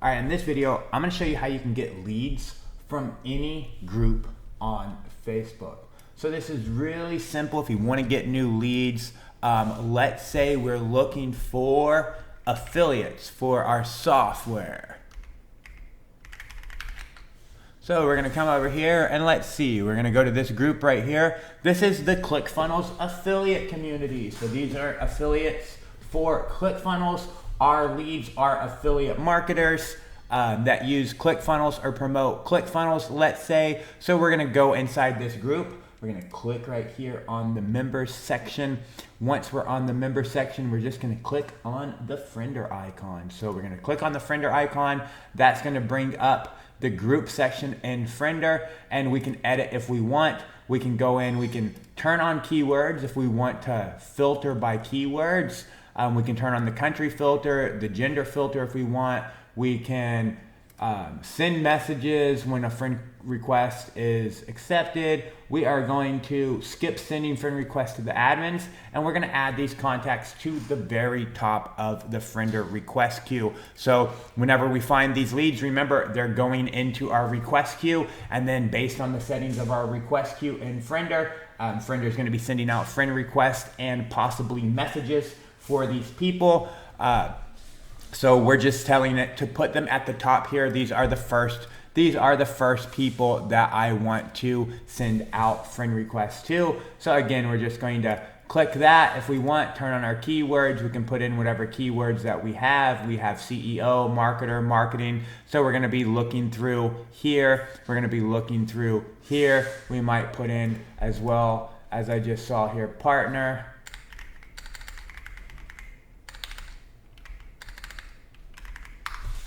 All right, in this video, I'm gonna show you how you can get leads from any group on Facebook. So this is really simple if you wanna get new leads. Let's say we're looking for affiliates for our software. So we're gonna come over here and let's see, we're gonna go to this group right here. This is the ClickFunnels affiliate community. So these are affiliates for ClickFunnels. Our leads are affiliate marketers that use ClickFunnels or promote ClickFunnels, let's say. So we're gonna go inside this group. We're gonna click right here on the members section. Once we're on the member section, we're just gonna click on the friender icon. So we're gonna click on the friender icon. That's gonna bring up the group section in Friender, and we can edit if we want. We can go in, we can turn on keywords if we want to filter by keywords. We can turn on the country filter, the gender filter if we want. We can send messages when a friend request is accepted. We are going to skip sending friend requests to the admins, and we're gonna add these contacts to the very top of the friender request queue. So whenever we find these leads, remember they're going into our request queue, and then based on the settings of our request queue in Friender, Friender is gonna be sending out friend requests and possibly messages for these people. So we're just telling it to put them at the top here. These are the first people that I want to send out friend requests to. So again, we're just going to click that. If we want, turn on our keywords. We can put in whatever keywords that we have. We have CEO, marketer, marketing. So we're gonna be looking through here. We're gonna be looking through here. We might put in as well, as I just saw here, partner.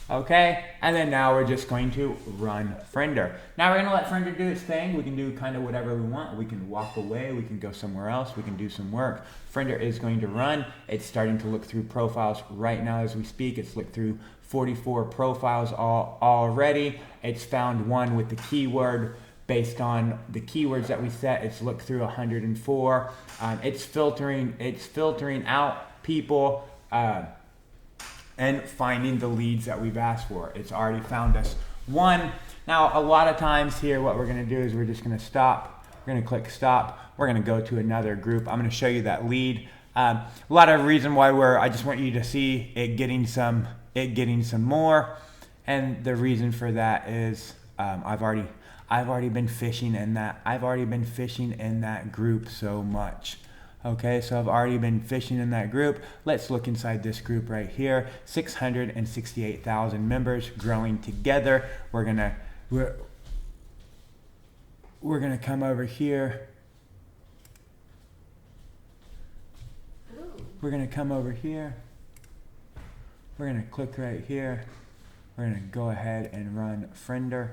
Okay, and then now we're just going to run Friender. Now we're gonna let Friender do its thing. We can do kind of whatever we want. We can walk away, we can go somewhere else, we can do some work. Friender is going to run. It's starting to look through profiles right now as we speak. It's looked through 44 profiles already. It's found one with the keyword based on the keywords that we set. It's looked through 104. It's filtering out people and finding the leads that we've asked for. It's already found us one. Now, a lot of times here, what we're gonna do is we're just gonna stop. We're gonna click stop. We're gonna go to another group. I'm gonna show you that lead. A lot of reason why I just want you to see it getting some more. And the reason for that is I've already been fishing in that. I've already been fishing in that group so much. Okay, so I've already been fishing in that group. Let's look inside this group right here. 668,000 members growing together. We're gonna come over here. We're gonna come over here. We're gonna click right here. We're gonna go ahead and run Friender.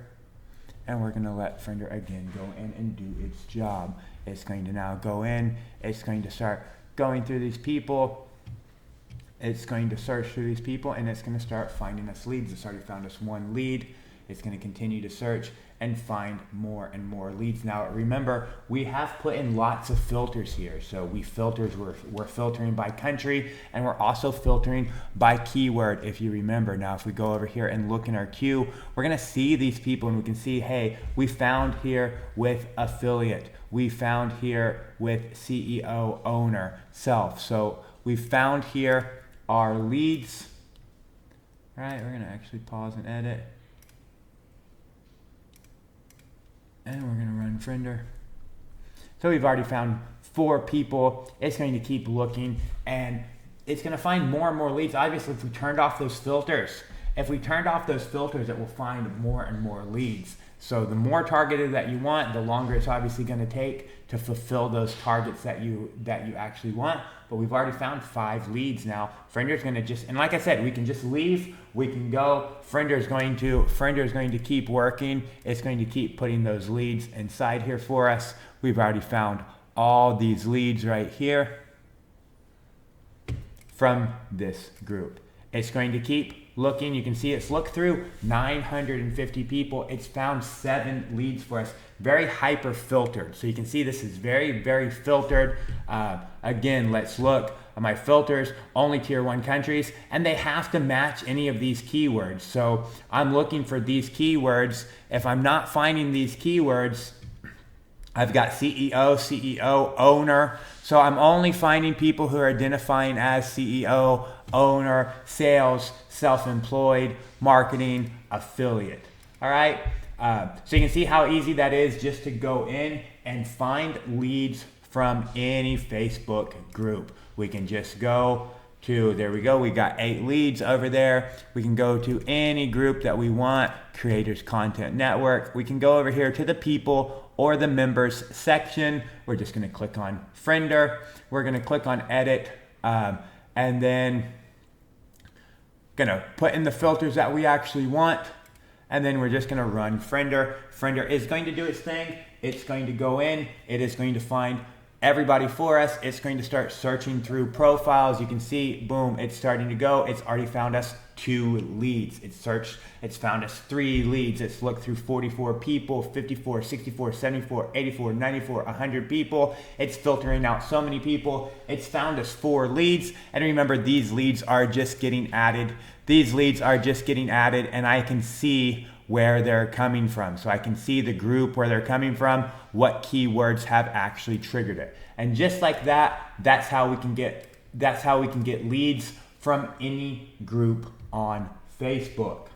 And we're gonna let Friender again go in and do its job. It's going to now go in, it's going to start going through these people. It's going to search through these people and it's gonna start finding us leads. It's already found us one lead. It's gonna continue to search and find more and more leads. Now remember, we have put in lots of filters here. So we're filtering by country and we're also filtering by keyword, if you remember. Now if we go over here and look in our queue, we're gonna see these people and we can see, hey, we found here with affiliate. We found here with CEO, owner, self. So we found here our leads. All right, we're gonna actually pause and edit. And we're gonna run Friender. So we've already found 4 people. It's going to keep looking and it's gonna find more and more leads. Obviously, if we turned off those filters, it will find more and more leads. So the more targeted that you want, the longer it's obviously gonna take to fulfill those targets that you actually want. But we've already found 5 leads now. Friender's gonna just, and like I said, we can just leave, we can go. Friender is going to keep working. It's going to keep putting those leads inside here for us. We've already found all these leads right here from this group. It's going to keep looking. You can see it's looked through 950 people. It's found 7 leads for us. Very hyper filtered. So you can see this is very, very filtered. Again, let's look. my filters, only tier 1 countries, and they have to match any of these keywords. So I'm looking for these keywords. If I'm not finding these keywords, I've got CEO, owner. So I'm only finding people who are identifying as CEO, owner, sales, self-employed, marketing, affiliate. All right. So you can see how easy that is just to go in and find leads from any Facebook group. We can just go to, there we go, we got 8 leads over there. We can go to any group that we want, Creators Content Network. We can go over here to the people or the members section. We're just gonna click on Friender. We're gonna click on Edit, and then gonna put in the filters that we actually want. And then we're just gonna run Friender. Friender is going to do its thing. It's going to go in. It is going to find everybody for us. It's going to start searching through profiles. You can see, boom, it's starting to go. It's already found us 2 leads. It's found us 3 leads. It's looked through 44 people, 54, 64, 74, 84, 94, 100 people. It's filtering out so many people. It's found us 4 leads. And remember, these leads are just getting added. These leads are just getting added, and I can see where they're coming from. So I can see the group where they're coming from, what keywords have actually triggered it. And just like that, that's how we can get leads from any group on Facebook.